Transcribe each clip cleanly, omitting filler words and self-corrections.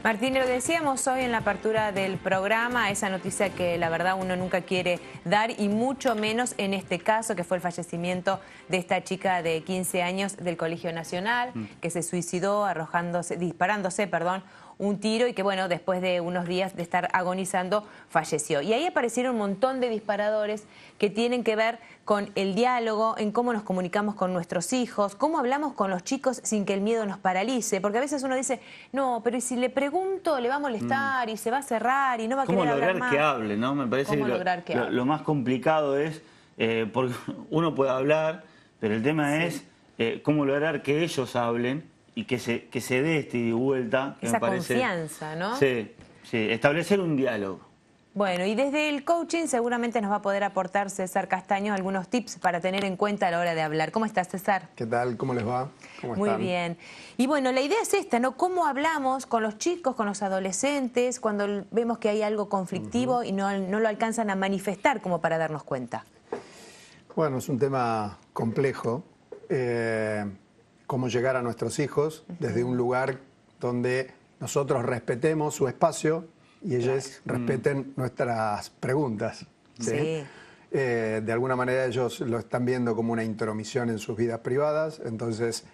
Martín, lo decíamos hoy en la apertura del programa, esa noticia que la verdad uno nunca quiere dar y mucho menos en este caso que fue el fallecimiento de esta chica de 15 años del Colegio Nacional que se suicidó disparándose, un tiro y que bueno, después de unos días de estar agonizando falleció. Y ahí aparecieron un montón de disparadores que tienen que ver con el diálogo, en cómo nos comunicamos con nuestros hijos, cómo hablamos con los chicos sin que el miedo nos paralice, porque a veces uno dice, no, pero ¿y si le pregunto le va a molestar y se va a cerrar y no va a querer hablar más? ¿Cómo lograr que hable, no? Me parece que lo más complicado es, porque uno puede hablar, pero el tema es cómo lograr que ellos hablen y que se dé este ida y vuelta. Que esa me parece, confianza, ¿no? Sí, establecer un diálogo. Bueno, y desde el coaching seguramente nos va a poder aportar César Castaño algunos tips para tener en cuenta a la hora de hablar. ¿Cómo estás, César? ¿Qué tal? ¿Cómo les va? ¿Cómo Muy están? bien. Y bueno, la idea es esta, ¿no? ¿Cómo hablamos con los chicos, con los adolescentes, cuando vemos que hay algo conflictivo y no lo alcanzan a manifestar como para darnos cuenta? Bueno, es un tema complejo. Cómo llegar a nuestros hijos desde un lugar donde nosotros respetemos su espacio y ellos respeten nuestras preguntas. ¿Sí? De alguna manera ellos lo están viendo como una intromisión en sus vidas privadas. Entonces,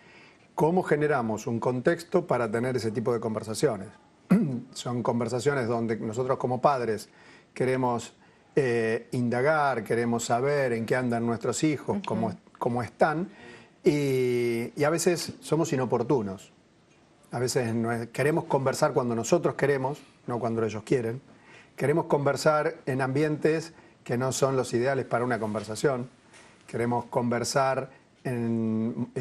¿cómo generamos un contexto para tener ese tipo de conversaciones? Son conversaciones donde nosotros como padres queremos indagar, queremos saber en qué andan nuestros hijos, cómo están, y a veces somos inoportunos. A veces queremos conversar cuando nosotros queremos, no cuando ellos quieren. Queremos conversar en ambientes que no son los ideales para una conversación. Queremos conversar en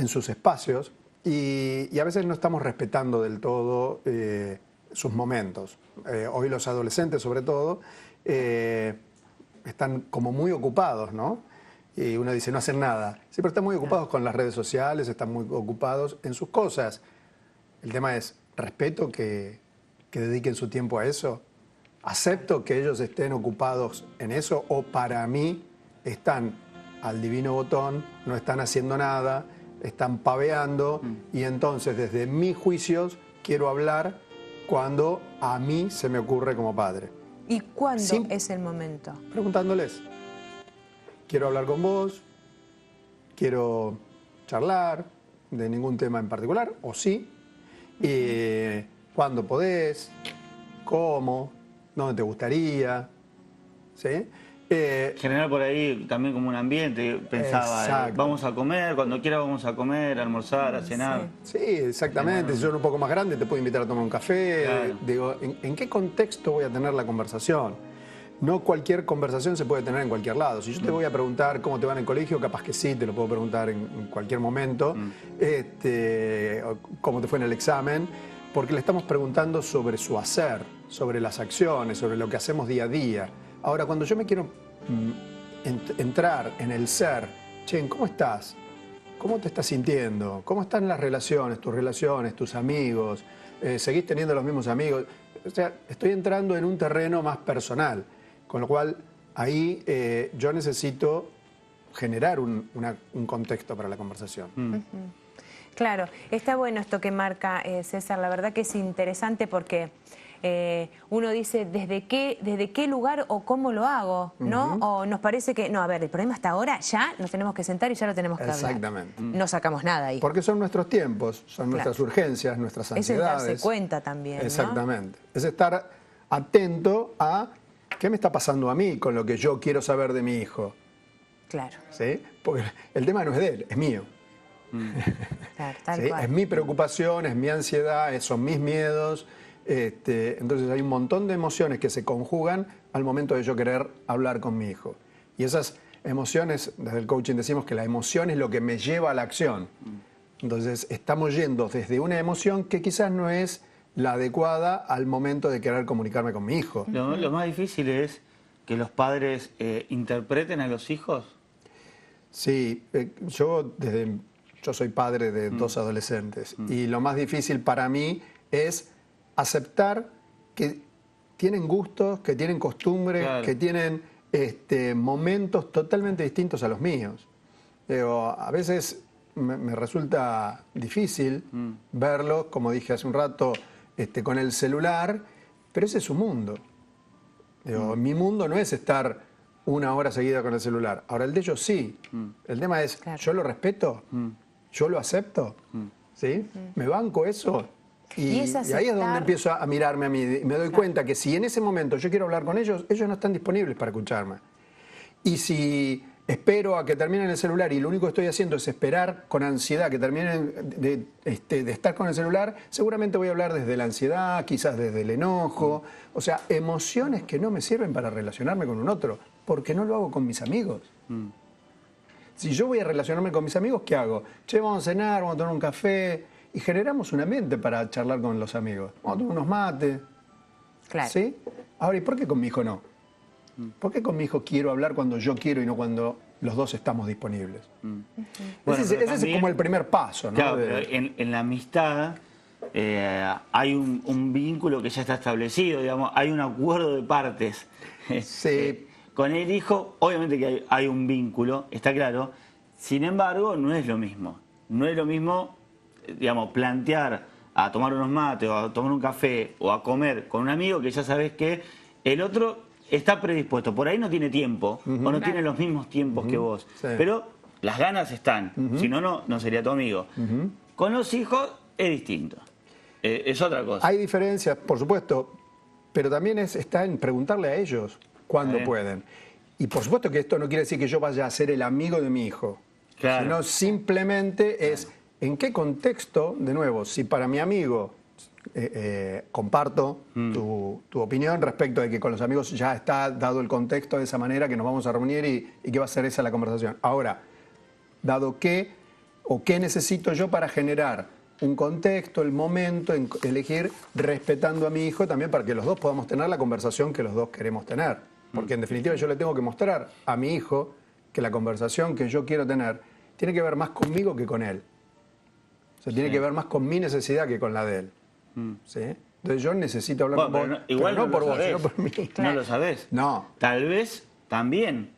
sus espacios y a veces no estamos respetando del todo sus momentos. Hoy los adolescentes, sobre todo, están como muy ocupados, ¿no? Y uno dice, no hacen nada. Sí, pero están muy ocupados con las redes sociales, están muy ocupados en sus cosas. El tema es, respeto que dediquen su tiempo a eso. Acepto que ellos estén ocupados en eso, o para mí están al divino botón, no están haciendo nada, están paveando, y entonces desde mis juicios quiero hablar cuando a mí se me ocurre como padre. ¿Y cuándo es el momento? Preguntándoles. Quiero hablar con vos, quiero charlar de ningún tema en particular, o sí, cuándo podés, cómo, dónde te gustaría, ¿sí? Generar por ahí también como un ambiente, pensaba, vamos a comer, cuando quiera vamos a comer, a almorzar, a cenar. Sí, exactamente. Si yo soy un poco más grande te puedo invitar a tomar un café. Claro. Digo, ¿en qué contexto voy a tener la conversación? No cualquier conversación se puede tener en cualquier lado. Si yo te voy a preguntar cómo te va en el colegio, capaz que sí, te lo puedo preguntar en cualquier momento. Cómo te fue en el examen, porque le estamos preguntando sobre su hacer, sobre las acciones, sobre lo que hacemos día a día. Ahora, cuando yo me quiero entrar en el ser, che, ¿cómo estás? ¿Cómo te estás sintiendo? ¿Cómo están las relaciones, tus amigos? ¿Seguís teniendo los mismos amigos? O sea, estoy entrando en un terreno más personal, con lo cual ahí yo necesito generar un contexto para la conversación. Claro, está bueno esto que marca César, la verdad que es interesante porque uno dice desde qué lugar o cómo lo hago, ¿no? O nos parece que, no, a ver, el problema hasta ahora, ya nos tenemos que sentar y ya lo tenemos que hablar. Exactamente. No sacamos nada ahí. Porque son nuestros tiempos, son nuestras urgencias, nuestras ansiedades. Es darse cuenta también, exactamente. ¿No? Es estar atento a qué me está pasando a mí con lo que yo quiero saber de mi hijo. Claro. ¿Sí? Porque el tema no es de él, es mío. Claro, tal ¿sí? cual. Es mi preocupación, es mi ansiedad, son mis miedos. Entonces hay un montón de emociones que se conjugan al momento de yo querer hablar con mi hijo. Y esas emociones, desde el coaching decimos que la emoción es lo que me lleva a la acción. Entonces estamos yendo desde una emoción que quizás no es la adecuada al momento de querer comunicarme con mi hijo. Lo más difícil es que los padres interpreten a los hijos. Sí, yo soy padre de dos adolescentes y lo más difícil para mí es aceptar que tienen gustos, que tienen costumbres, claro, que tienen momentos totalmente distintos a los míos. A veces me resulta difícil verlo, como dije hace un rato, con el celular, pero ese es su mundo. Digo, mi mundo no es estar 1 hora seguida con el celular. Ahora, el de ellos sí. El tema es, claro, yo lo respeto, yo lo acepto, ¿sí? Me banco eso. Y ahí es donde empiezo a mirarme a mí. Me doy cuenta que si en ese momento yo quiero hablar con ellos, ellos no están disponibles para escucharme. Y si espero a que terminen el celular y lo único que estoy haciendo es esperar con ansiedad que terminen de estar con el celular, seguramente voy a hablar desde la ansiedad, quizás desde el enojo. O sea, emociones que no me sirven para relacionarme con un otro, porque no lo hago con mis amigos. Si yo voy a relacionarme con mis amigos, ¿qué hago? Che, vamos a cenar, vamos a tomar un café, y generamos un ambiente para charlar con los amigos. Vamos a tomar unos mates. Claro. ¿Sí? Ahora, ¿y por qué con mi hijo no? ¿Por qué con mi hijo quiero hablar cuando yo quiero y no cuando los dos estamos disponibles? Bueno, ese es como el primer paso, ¿no? Claro, pero en la amistad hay un vínculo que ya está establecido, digamos, hay un acuerdo de partes. Sí. Con el hijo, obviamente que hay un vínculo, está claro. Sin embargo, no es lo mismo. No es lo mismo, digamos, plantear a tomar unos mates o a tomar un café o a comer con un amigo que ya sabes que el otro está predispuesto. Por ahí no tiene tiempo o no tiene los mismos tiempos que vos. Sí. Pero las ganas están. Si no, no sería tu amigo. Con los hijos es distinto. Es otra cosa. Hay diferencias, por supuesto, pero también está en preguntarle a ellos cuándo pueden. Y por supuesto que esto no quiere decir que yo vaya a ser el amigo de mi hijo. Claro. Sino simplemente es en qué contexto, de nuevo, si para mi amigo comparto tu opinión respecto de que con los amigos ya está dado el contexto de esa manera, que nos vamos a reunir y que va a ser esa la conversación. Ahora, dado qué o qué necesito yo para generar un contexto, el momento, elegir respetando a mi hijo también para que los dos podamos tener la conversación que los dos queremos tener. Porque en definitiva yo le tengo que mostrar a mi hijo que la conversación que yo quiero tener tiene que ver más conmigo que con él. O sea, tiene que ver más con mi necesidad que con la de él. ¿Sí? Entonces yo necesito hablar con vos, no, igual pero no por vos, sabés. sino por mí. Claro. No lo sabés. No. Tal vez también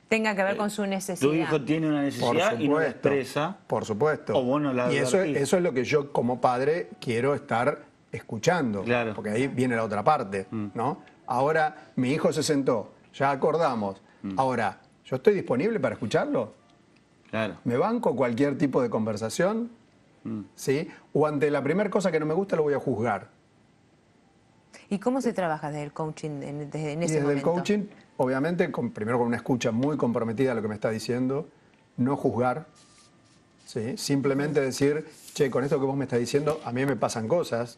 tenga que ver con su necesidad. Tu hijo tiene una necesidad y no la expresa. Por supuesto. O vos no la y eso es lo que yo como padre quiero estar escuchando. Claro. Porque ahí viene la otra parte, ¿no? Ahora mi hijo se sentó, ya acordamos. Ahora, ¿yo estoy disponible para escucharlo? Claro. ¿Me banco cualquier tipo de conversación? ¿Sí? O ante la primera cosa que no me gusta lo voy a juzgar. ¿Y cómo se trabaja desde el coaching en ese momento? Desde el coaching, obviamente, primero con una escucha muy comprometida a lo que me está diciendo, no juzgar, ¿sí? Simplemente decir, che, con esto que vos me estás diciendo, a mí me pasan cosas,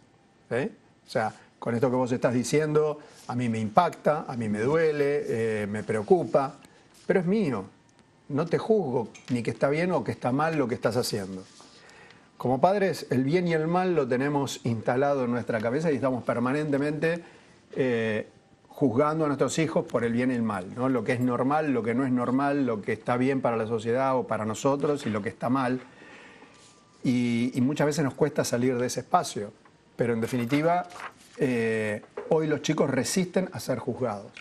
¿sí? O sea, con esto que vos estás diciendo, a mí me impacta, a mí me duele, me preocupa, pero es mío. No te juzgo ni que está bien o que está mal lo que estás haciendo. Como padres, el bien y el mal lo tenemos instalado en nuestra cabeza y estamos permanentemente juzgando a nuestros hijos por el bien y el mal, ¿no? Lo que es normal, lo que no es normal, lo que está bien para la sociedad o para nosotros y lo que está mal. Y muchas veces nos cuesta salir de ese espacio. Pero en definitiva, hoy los chicos resisten a ser juzgados.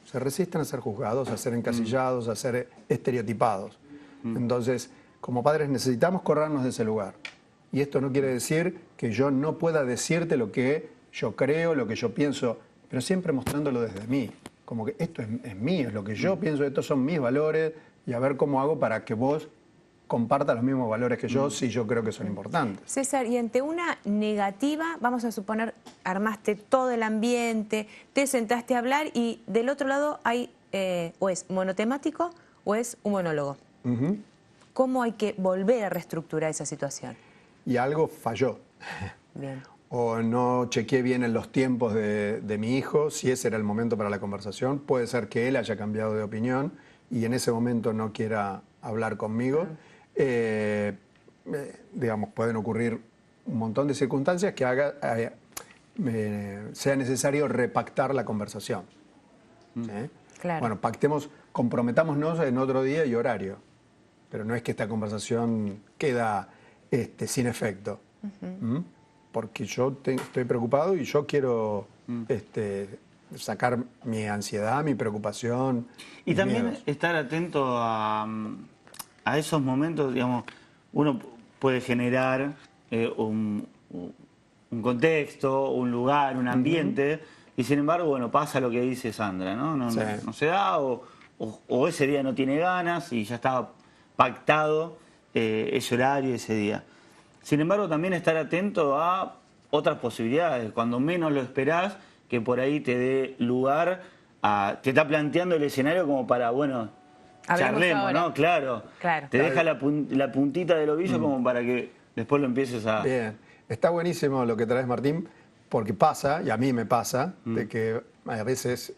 Se resisten a ser juzgados, a ser encasillados, a ser estereotipados. Entonces, como padres necesitamos corrernos de ese lugar. Y esto no quiere decir que yo no pueda decirte lo que yo creo, lo que yo pienso, pero siempre mostrándolo desde mí. Como que esto es mío, es lo que yo pienso, estos son mis valores, y a ver cómo hago para que vos compartas los mismos valores que yo, si yo creo que son importantes. César, y ante una negativa, vamos a suponer, armaste todo el ambiente, te sentaste a hablar y del otro lado hay, o es monotemático o es un monólogo. ¿Cómo hay que volver a reestructurar esa situación? Y algo falló. Bien. O no chequeé bien en los tiempos de mi hijo, si ese era el momento para la conversación. Puede ser que él haya cambiado de opinión y en ese momento no quiera hablar conmigo. Digamos, pueden ocurrir un montón de circunstancias que sea necesario repactar la conversación. ¿Sí? Claro. Bueno, comprometámonos en otro día y horario. Pero no es que esta conversación queda sin efecto. Porque yo estoy preocupado y yo quiero sacar mi ansiedad, mi preocupación. Y también miedos. estar atento a esos momentos, digamos, uno puede generar un contexto, un lugar, un ambiente, y sin embargo, bueno, pasa lo que dice Sandra, ¿no? No se da, o ese día no tiene ganas y ya estaba pactado ese horario, ese día. Sin embargo, también estar atento a otras posibilidades, cuando menos lo esperás, que por ahí te dé lugar a... Te está planteando el escenario como para, bueno, charlemos, ¿no? Claro. Te deja la puntita del ovillo como para que después lo empieces a... Bien. Está buenísimo lo que traes, Martín, porque pasa, y a mí me pasa, de que a veces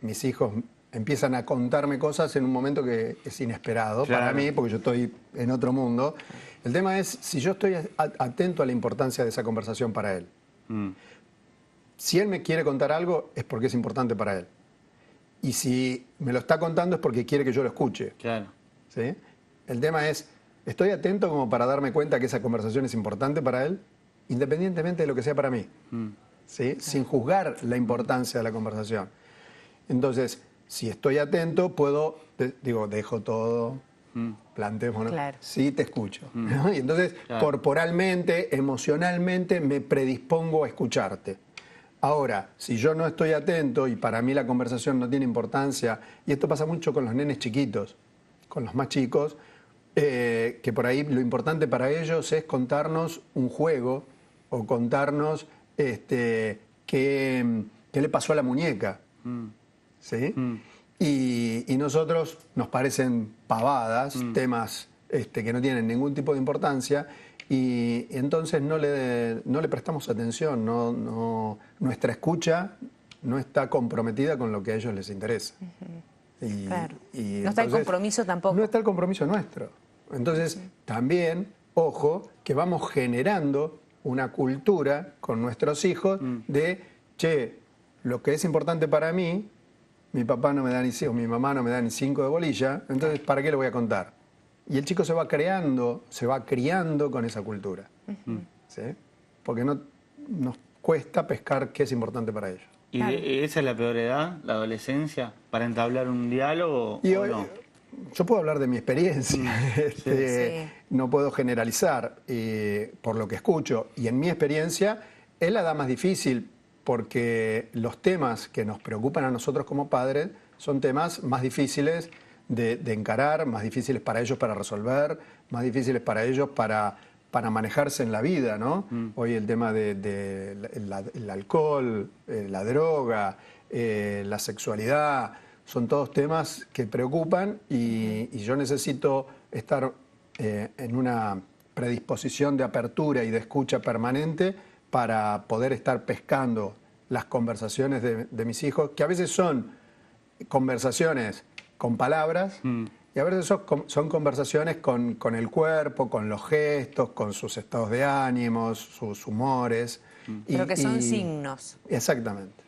mis hijos empiezan a contarme cosas en un momento que es inesperado para mí, porque yo estoy en otro mundo. El tema es si yo estoy atento a la importancia de esa conversación para él. Si él me quiere contar algo, es porque es importante para él. Y si me lo está contando es porque quiere que yo lo escuche. Claro. ¿Sí? El tema es, ¿estoy atento como para darme cuenta que esa conversación es importante para él? Independientemente de lo que sea para mí. ¿Sí? Sin juzgar la importancia de la conversación. Entonces, si estoy atento, puedo, dejo todo, planteémonos, sí te escucho. ¿No? Y entonces, corporalmente, emocionalmente, me predispongo a escucharte. Ahora, si yo no estoy atento y para mí la conversación no tiene importancia, y esto pasa mucho con los nenes chiquitos, con los más chicos, que por ahí lo importante para ellos es contarnos un juego o contarnos qué le pasó a la muñeca. ¿Sí? Y nosotros nos parecen pavadas, temas que no tienen ningún tipo de importancia, y entonces no le prestamos atención, nuestra escucha no está comprometida con lo que a ellos les interesa. No está el compromiso tampoco. No está el compromiso nuestro. Entonces, también, ojo, que vamos generando una cultura con nuestros hijos de, che, lo que es importante para mí, mi papá no me da ni 5, mi mamá no me da ni 5 de bolilla, entonces ¿para qué le voy a contar? Y el chico se va criando con esa cultura. ¿Sí? Porque nos cuesta pescar qué es importante para ellos. ¿Y esa es la peor edad, la adolescencia, para entablar un diálogo y o hoy, no? Yo puedo hablar de mi experiencia, no puedo generalizar por lo que escucho. Y en mi experiencia es la edad más difícil porque los temas que nos preocupan a nosotros como padres son temas más difíciles de encarar, más difíciles para ellos para resolver, más difíciles para ellos para manejarse en la vida, ¿no? Hoy el tema del alcohol, la droga, la sexualidad, son todos temas que preocupan y yo necesito estar en una predisposición de apertura y de escucha permanente para poder estar pescando las conversaciones de mis hijos, que a veces son conversaciones con palabras y a veces son conversaciones con el cuerpo, con los gestos, con sus estados de ánimos, sus humores. Pero que son signos. Exactamente.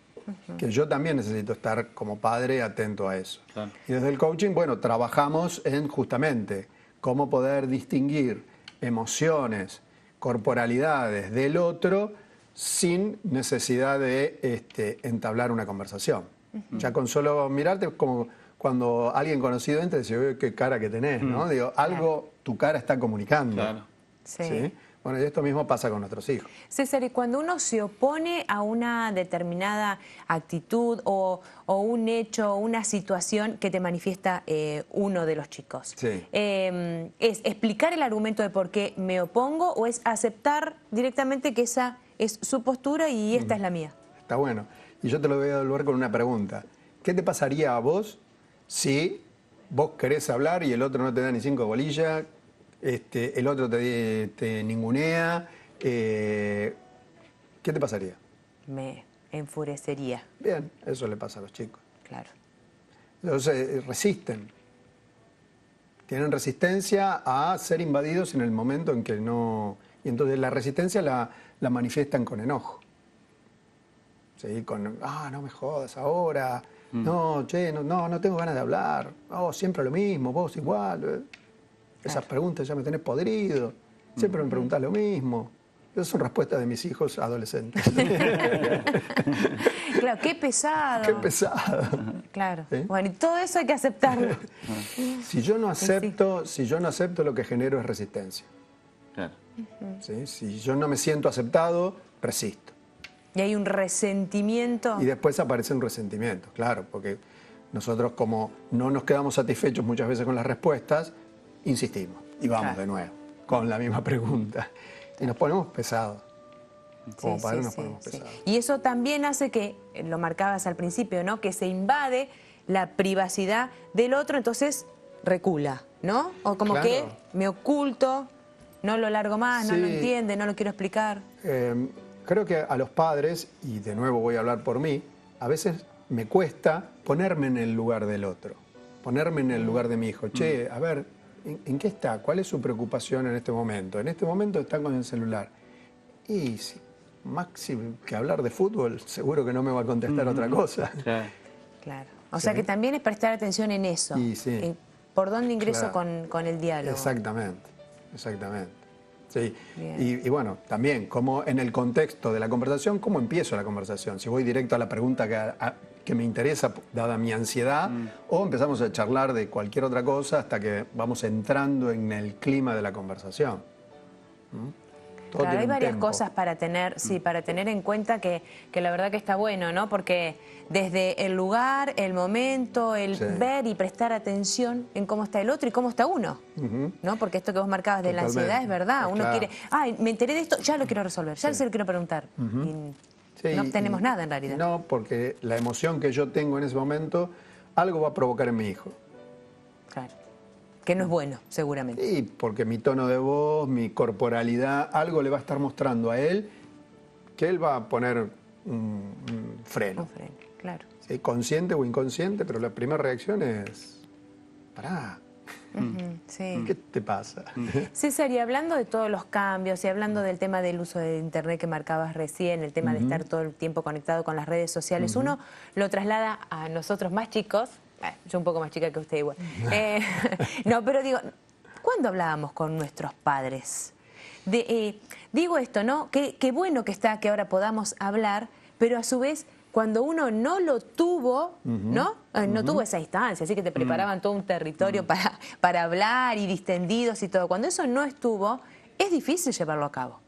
Que yo también necesito estar como padre atento a eso. Claro. Y desde el coaching, bueno, trabajamos en justamente cómo poder distinguir emociones, corporalidades del otro sin necesidad de entablar una conversación. Ya con solo mirarte, como cuando alguien conocido entra y dice, oye, qué cara que tenés, ¿no? Digo, algo tu cara está comunicando. Claro. ¿Sí? Bueno, y esto mismo pasa con nuestros hijos. César, y cuando uno se opone a una determinada actitud o un hecho, una situación que te manifiesta uno de los chicos, ¿es explicar el argumento de por qué me opongo o es aceptar directamente que esa es su postura y esta es la mía? Está bueno. Y yo te lo voy a devolver con una pregunta. ¿Qué te pasaría a vos si vos querés hablar y el otro no te da ni 5 bolillas? El otro te ningunea, ¿qué te pasaría? Me enfurecería. Bien, eso le pasa a los chicos. Claro. Entonces resisten. Tienen resistencia a ser invadidos en el momento en que no... Y entonces la resistencia la manifiestan con enojo. ¿Sí? Con, no me jodas ahora, no tengo ganas de hablar, siempre lo mismo, vos igual... Esas preguntas ya me tenés podrido, siempre me preguntás lo mismo. Esas son respuestas de mis hijos adolescentes. Claro, qué pesado. Qué pesado. Claro. ¿Sí? Bueno, y todo eso hay que aceptarlo. Si yo no acepto, lo que genero es resistencia. Claro. ¿Sí? Si yo no me siento aceptado, resisto. Y hay un resentimiento. Y después aparece un resentimiento, claro, porque nosotros como no nos quedamos satisfechos muchas veces con las respuestas, insistimos y vamos de nuevo con la misma pregunta. Y nos ponemos pesados. Como padres nos ponemos pesados. Y eso también hace que, lo marcabas al principio, ¿no? Que se invade la privacidad del otro, entonces recula, ¿no? O como que me oculto, no lo largo más, no lo entiende, no lo quiero explicar. Creo que a los padres, y de nuevo voy a hablar por mí, a veces me cuesta ponerme en el lugar del otro, ponerme en el lugar de mi hijo. Che, a ver, ¿en qué está? ¿Cuál es su preocupación en este momento? En este momento está con el celular. Y si máximo que hablar de fútbol, seguro que no me va a contestar otra cosa. Claro. O sea que también es prestar atención en eso. En por dónde ingreso con el diálogo. Exactamente, exactamente. Sí. Y bueno, también, como en el contexto de la conversación, ¿cómo empiezo la conversación? Si voy directo a la pregunta que me interesa, dada mi ansiedad, o empezamos a charlar de cualquier otra cosa hasta que vamos entrando en el clima de la conversación. Claro, hay varias cosas para tener, para tener en cuenta que la verdad que está bueno, ¿no? Porque desde el lugar, el momento, el ver y prestar atención en cómo está el otro y cómo está uno, ¿no? Porque esto que vos marcabas de la ansiedad es verdad. Uno quiere, me enteré de esto, ya lo quiero resolver, ya se lo quiero preguntar. Y no obtenemos nada en realidad. No, porque la emoción que yo tengo en ese momento, algo va a provocar en mi hijo. Claro. Que no es bueno, seguramente. Sí, porque mi tono de voz, mi corporalidad, algo le va a estar mostrando a él que él va a poner un freno. Un freno, claro. ¿Sí? Consciente o inconsciente, pero la primera reacción es, pará, ¿qué te pasa? César, y hablando de todos los cambios, y hablando del tema del uso de Internet que marcabas recién, el tema de estar todo el tiempo conectado con las redes sociales, uno lo traslada a nosotros más chicos. Yo un poco más chica que usted igual. No, pero digo, ¿cuándo hablábamos con nuestros padres? Digo esto, ¿no? Qué bueno que está que ahora podamos hablar, pero a su vez, cuando uno no lo tuvo, ¿no? No tuvo esa instancia, así que te preparaban todo un territorio para hablar y distendidos y todo. Cuando eso no estuvo, es difícil llevarlo a cabo.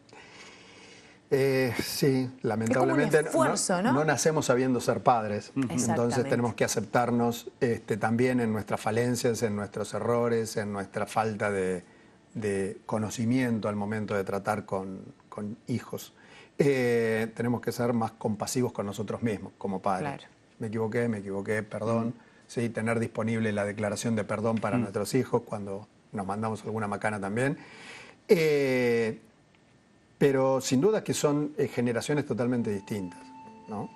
Sí, lamentablemente es como un esfuerzo, ¿no? No nacemos sabiendo ser padres, entonces tenemos que aceptarnos también en nuestras falencias, en nuestros errores, en nuestra falta de conocimiento al momento de tratar con hijos. Tenemos que ser más compasivos con nosotros mismos como padres. Claro. Me equivoqué, perdón. Sí, tener disponible la declaración de perdón para nuestros hijos cuando nos mandamos alguna macana también. Pero sin duda que son generaciones totalmente distintas, ¿no?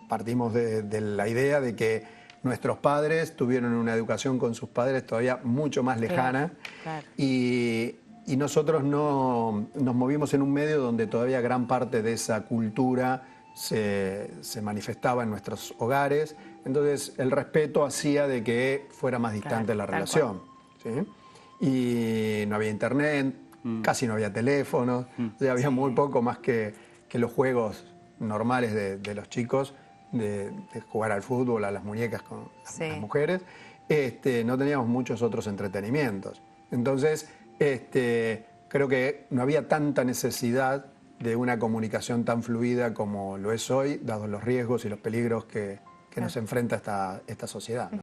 Partimos de la idea de que nuestros padres tuvieron una educación con sus padres todavía mucho más lejana. Claro. Y nosotros nos movimos en un medio donde todavía gran parte de esa cultura se manifestaba en nuestros hogares. Entonces el respeto hacía de que fuera más distante la relación. ¿Sí? Y no había internet. Casi no había teléfonos, había muy poco más que los juegos normales de los chicos, de jugar al fútbol, a las muñecas con las mujeres. No teníamos muchos otros entretenimientos. Entonces, creo que no había tanta necesidad de una comunicación tan fluida como lo es hoy, dados los riesgos y los peligros que nos enfrenta esta sociedad, ¿no?